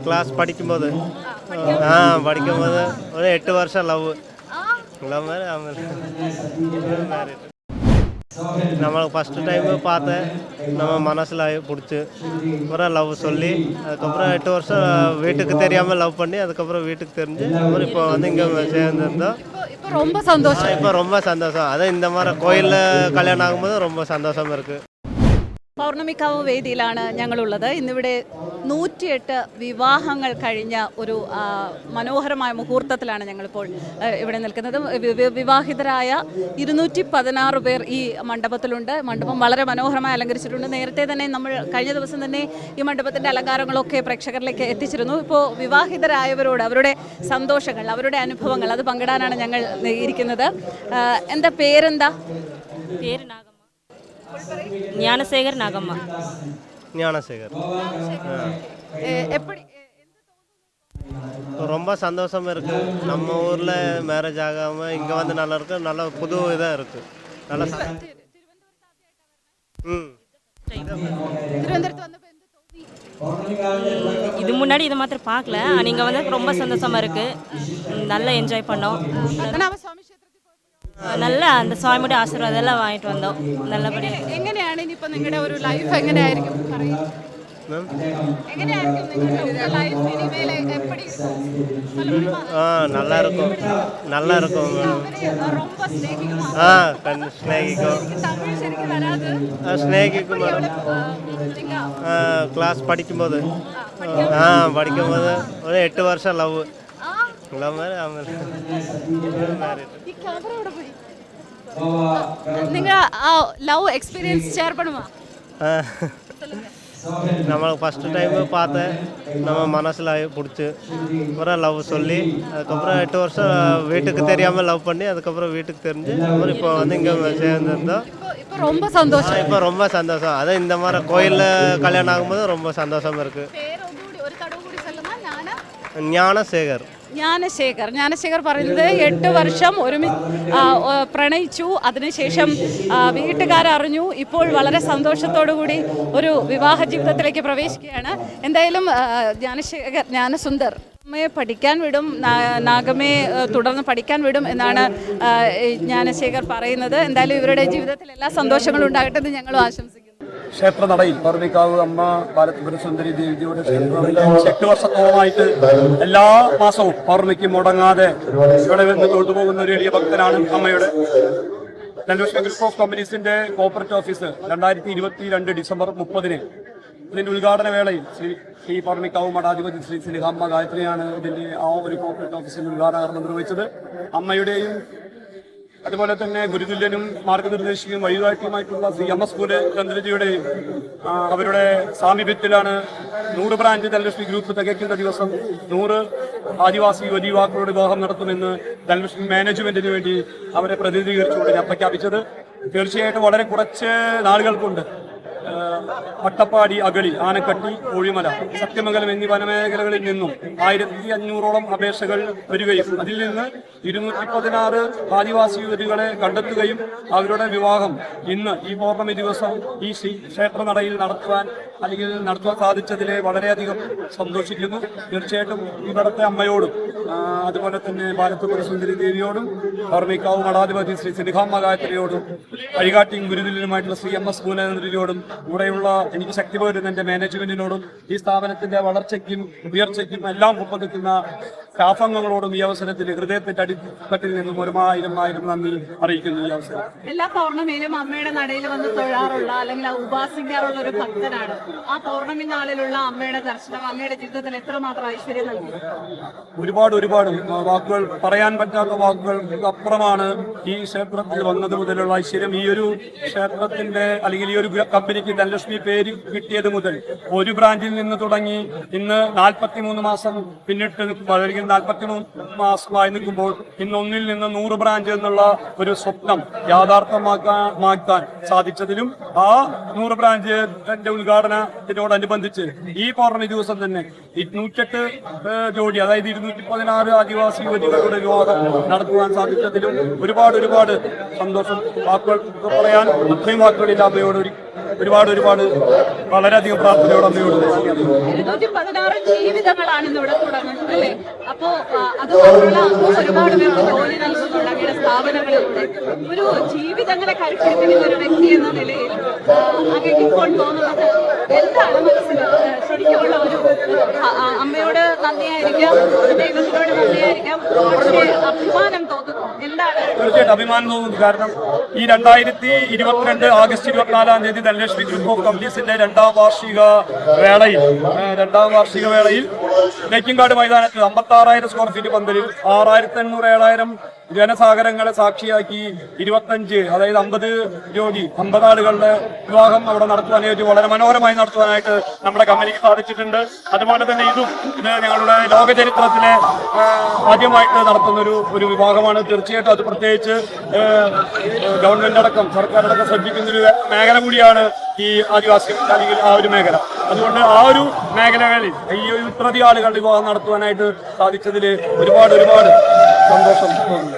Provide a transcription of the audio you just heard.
Class പഠിക്കുമ്പോൾ ഒരു 8 വർഷം ലവ് മാരീഡ്. நம்ம ஃபஸ்ட்டு டைமு பார்த்தேன், நம்ம மனசில் பிடிச்சி அப்புறம் லவ் சொல்லி அதுக்கப்புறம் 8 வருஷம் வீட்டுக்கு தெரியாமல் லவ் பண்ணி அதுக்கப்புறம் வீட்டுக்கு தெரிஞ்சு அப்புறம் இப்போ வந்து இங்கே சேர்ந்துருந்தோம். இப்போ ரொம்ப சந்தோஷம். அதுவும் இந்த மாதிரி கோயிலில் கல்யாணம் ஆகும்போது ரொம்ப சந்தோஷமாக இருக்குது. പൗർണമിക്കാവ് വേദിയിലാണ് ഞങ്ങളുള്ളത്. ഇന്നിവിടെ 108 വിവാഹങ്ങൾ കഴിഞ്ഞ ഒരു മനോഹരമായ മുഹൂർത്തത്തിലാണ് ഞങ്ങളിപ്പോൾ ഇവിടെ നിൽക്കുന്നത്. വിവാഹിതരായ 216 പേർ ഈ മണ്ഡപത്തിലുണ്ട്. മണ്ഡപം വളരെ മനോഹരമായി അലങ്കരിച്ചിട്ടുണ്ട്. നേരത്തെ തന്നെ നമ്മൾ കഴിഞ്ഞ ദിവസം തന്നെ ഈ മണ്ഡപത്തിൻ്റെ അലങ്കാരങ്ങളൊക്കെ പ്രേക്ഷകരിലേക്ക് എത്തിച്ചിരുന്നു. ഇപ്പോൾ വിവാഹിതരായവരോട് അവരുടെ സന്തോഷങ്ങൾ, അവരുടെ അനുഭവങ്ങൾ അത് പങ്കിടാനാണ് ഞങ്ങൾ ഇരിക്കുന്നത്. എന്താ പേരെന്താ? പേര് ஞானசேகர் நாகம்மா. ஞானசேகர். ரொம்ப சந்தோஷமாக இருக்குது. நம்ம ஊரில் மேரேஜ் ஆகாமல் இங்கே வந்து நல்லா இருக்கு. நல்ல புது இதாக இருக்குது. நல்லா இது முன்னாடி இதை மாத்திரம் பார்க்கல. நீங்கள் வந்து ரொம்ப சந்தோஷமாக இருக்குது. நல்லா என்ஜாய் பண்ணோம். നല്ല அந்த സ്വാമിയുടെ ആശീർവാദം എല്ലാം വാങ്ങിട്ട് വന്നോ. നല്ലപടിയാണ്. എങ്ങനെയാണ് ഇനിയിപ്പോൾ നിങ്ങളുടെ ഒരു ലൈഫ് എങ്ങനെയായിരിക്കും? நல்லா இருக்கும். ஸ்நேகிக்கும் மேடம். கிளாஸ் படிக்கும்போது ஒரு 8 வருஷம் லவ் மேரேஜ். നിങ്ങൾ ലവ് എക്സ്പീരിയൻസ് ഷെയർ பண்ணுமா? நம்ம ஃபஸ்ட்டு டைமு பார்த்தேன், நம்ம மனசில் பிடிச்சி அப்புறம் லவ் சொல்லி அதுக்கப்புறம் 8 வருஷம் வீட்டுக்கு தெரியாமல் லவ் பண்ணி அதுக்கப்புறம் வீட்டுக்கு தெரிஞ்சு அப்புறம் இப்போ வந்து இங்கே சேர்ந்துருந்தோம். இப்போ ரொம்ப சந்தோஷம். அதுவும் இந்த மாதிரி கோயிலில் கல்யாணம் ஆகும்போது ரொம்ப சந்தோஷமாக இருக்குது. ஞானசேகர். ജ്ഞാനശേഖർ പറയുന്നത് 8 വർഷം പ്രണയിച്ചു. അതിനുശേഷം വീട്ടുകാരറിഞ്ഞു. ഇപ്പോൾ വളരെ സന്തോഷത്തോടു കൂടി ഒരു വിവാഹ ജീവിതത്തിലേക്ക് പ്രവേശിക്കുകയാണ്. എന്തായാലും ജ്ഞാനസുന്ദർ അമ്മയെ പഠിക്കാൻ വിടും, നാഗമയെ തുടർന്ന് പഠിക്കാൻ വിടും എന്നാണ് ജ്ഞാനശേഖർ പറയുന്നത്. എന്തായാലും ഇവരുടെ ജീവിതത്തിൽ എല്ലാ സന്തോഷങ്ങളും ഉണ്ടാകട്ടെ എന്ന് ഞങ്ങളും ആശംസിക്കുന്നു. ക്ഷേത്രനടയിൽ പൗർണിക്കാവ് അമ്മ ബാലത്രിപുര സുന്ദരി ദേവിയുടെ ക്ഷേത്രത്തിൽ 8 വർഷത്തോളമായിട്ട് എല്ലാ മാസവും പൗർണിക്ക് മുടങ്ങാതെ ഇവിടെ നിന്ന് കൊണ്ടുപോകുന്ന ഒരു എളിയ ഭക്തനാണ് അമ്മയുടെ. നെല്ലൂർ ഗ്രൂപ്പ് ഓഫ് കമ്പനീസിന്റെ കോർപ്പറേറ്റ് ഓഫീസ് 2022 ഡിസംബർ 30 ഇതിന്റെ ഉദ്ഘാടന വേളയിൽ ശ്രീ പൗർണിക്കാവ് മഠാധിപതി ശ്രീ സിലിഹാമ്മ ഗായത്രിയാണ് ഇതിന്റെ ആ ഒരു കോർപ്പറേറ്റ് ഓഫീസിന്റെ ഉദ്ഘാടനം നിർവഹിച്ചത്. അമ്മയുടെയും അതുപോലെ തന്നെ ഗുരുതുല്യനും മാർഗനിർദ്ദേശിക്കും വഴികാട്ടിയുമായിട്ടുള്ള ശ്രീ MS ചന്ദ്രജിയുടെയും അവരുടെ സാമീപ്യത്തിലാണ് 100 ബ്രാഞ്ച് ധനലക്ഷ്മി ഗ്രൂപ്പ് തികയ്ക്കുന്ന ദിവസം 100 ആദിവാസി യുവാക്കളുടെ വിവാഹം നടത്തുമെന്ന് ധനലക്ഷ്മി മാനേജ്മെന്റിന് വേണ്ടി അവരെ പ്രതിനിധീകരിച്ചുകൊണ്ട് ഞാൻ പ്രഖ്യാപിച്ചത്. തീർച്ചയായിട്ടും വളരെ കുറച്ച് നാളുകൾ കൊണ്ട് അട്ടപ്പാടി, അഗളി, ആനക്കട്ടി, കോഴിമല, സത്യമംഗലം എന്നീ വനമേഖലകളിൽ നിന്നും 1500ഓളം അപേക്ഷകൾ വരികയും അതിൽ നിന്ന് 216 ആദിവാസി യുവതികളെ കണ്ടെത്തുകയും അവരുടെ വിവാഹം ഇന്ന് ഈ പൗർണമി ദിവസം ഈ ക്ഷേത്രനടയിൽ നടത്തുവാൻ സാധിച്ചതിലെ വളരെയധികം സന്തോഷിക്കുന്നു. തീർച്ചയായിട്ടും ഇവിടുത്തെ അമ്മയോടും അതുപോലെ തന്നെ ബാലത്രിപുര സുന്ദരി ദേവിയോടും പൗർണിക്കാവ് മഠാധിപതി ശ്രീ സിലിഹാമ്മ ഗായത്രിയോടും വഴികാട്ടിയും ഗുരുതുല്യനുമായിട്ടുള്ള ശ്രീ MS ചന്ദ്രജിയോടും കൂടെയുള്ള എനിക്ക് ശക്തി പകരുന്ന എന്റെ മാനേജ്മെന്റിനോടും ഈ സ്ഥാപനത്തിന്റെ വളർച്ചയ്ക്കും ഉയർച്ചയ്ക്കും എല്ലാം ഒപ്പം നിൽക്കുന്ന സ്റ്റാഫംഗങ്ങളോടും ഈ അവസരത്തിൽ ഹൃദയത്തിന്റെ അടിത്തട്ടിൽ നിന്നും 1000 നന്ദി അറിയിക്കുന്നു. ഈ അവസരം എല്ലാ പൗർണമിയിലും അമ്മയുടെ നടയിൽ വന്ന് തൊഴാറുള്ള അല്ലെങ്കിൽ ഉപാസിക്കാറുള്ള ഒരു ഭക്തനാണ്. ആ പൗർണമി നാളിലുള്ള അമ്മയുടെ ദർശനം അമ്മയുടെ ജീവിതത്തിൽ എത്രമാത്രം ഐശ്വര്യം നൽകി? ഒരുപാട് വാക്കുകൾ, പറയാൻ പറ്റാത്ത വാക്കുകൾക്ക് അപ്പുറമാണ് ഈ ക്ഷേത്രത്തിൽ വന്നത് മുതലുള്ള ഐശ്വര്യം. ഈ ഒരു ക്ഷേത്രത്തിന്റെ അല്ലെങ്കിൽ ഈ ഒരു കമ്പനിക്ക് ധനലക്ഷ്മി പേര് കിട്ടിയത് മുതൽ ഒരു ബ്രാഞ്ചിൽ നിന്ന് തുടങ്ങി ഇന്ന് 43 മാസം പിന്നിട്ട് 43 മാസമായി നിൽക്കുമ്പോൾ ഇന്ന് 1 നിന്ന് 100 ബ്രാഞ്ച് എന്നുള്ള ഒരു സ്വപ്നം യാഥാർത്ഥ്യമാക്കാൻ സാധിച്ചതിലും ആ 100 ബ്രാഞ്ചിന്റെ ഉദ്ഘാടനത്തിനോടനുബന്ധിച്ച് ഈ പൗർണമി ദിവസം തന്നെ 108 ജോഡി, അതായത് 216 ആദിവാസി യുവതികളുടെ വിവാഹം നടത്തുവാൻ സാധിച്ചതിലും ഒരുപാട് സന്തോഷം. വാക്കുകൾ പറയാൻ അത്രയും വാക്കുകളില്ല. അമ്മയോട് ഒരുപാട് വളരെയധികം പ്രാർത്ഥനയോടെ അമ്മയോട് 216 ജീവിതങ്ങളാണ് ഇന്നിവിടെ തുടങ്ങുന്നത് അല്ലേ? അപ്പോ അത് മാത്രമല്ല ഒരുപാട് പേർക്ക് ജോലി നൽകുന്നുണ്ട് അങ്ങയുടെ സ്ഥാപനങ്ങളിലൂടെ. ഒരു ജീവിതങ്ങളെ കരുപ്പിടിപ്പിക്കുന്ന ഒരു വ്യക്തി എന്ന നിലയിൽ അങ്ങേക്ക് ഇപ്പോൾ തോന്നുന്നത് എന്താണ് മനസ്സിൽ ശരിക്കുമുള്ള ഒരു അമ്മയോട് നന്ദിയായിരിക്കാം, ദൈവത്തിനോട് നന്ദിയായിരിക്കാം, പക്ഷേ അഭിമാനം തോന്നുന്നു. എന്താണ്? തീർച്ചയായിട്ടും അഭിമാനം തോന്നുന്നു. കാരണം ഈ 2022 ആഗസ്റ്റ് 24-ാം തീയതി ധനലക്ഷ്മി ഗ്രൂപ്പ് ഓഫ് കമ്പനീസിന്റെ രണ്ടാം വാർഷിക വേളയിൽ തേക്കിൻകാട് മൈതാനത്ത് 56,000 സ്ക്വയർ ഫീറ്റ് പന്തലിൽ 6,800-7,000 ജനസാഗരങ്ങളെ സാക്ഷിയാക്കി 25 അതായത് 50 ആളുകളുടെ വിവാഹം അവിടെ നടത്തുവാനായിട്ട് വളരെ മനോഹരമായി നടത്തുവാനായിട്ട് നമ്മുടെ കമ്പനിക്ക് സാധിച്ചിട്ടുണ്ട്. അതുപോലെ തന്നെ ഇത് ഞങ്ങളുടെ ലോക ചരിത്രത്തിലെ ആദ്യമായിട്ട് നടത്തുന്ന ഒരു വിവാഹമാണ്. തീർച്ചയായിട്ടും അത് പ്രത്യേകിച്ച് ഗവൺമെന്റ് അടക്കം സർക്കാരടക്കം ശ്രദ്ധിക്കുന്ന ഒരു മേഖല കൂടിയാണ് ഈ ആദിവാസി അല്ലെങ്കിൽ ആ ഒരു മേഖല. അതുകൊണ്ട് ആ ഒരു മേഖലകളിൽ ഈ ഇത്രയധികം ആളുകളുടെ വിവാഹം നടത്തുവാനായിട്ട് സാധിച്ചതിൽ ഒരുപാട് സന്തോഷം തോന്നുന്നു.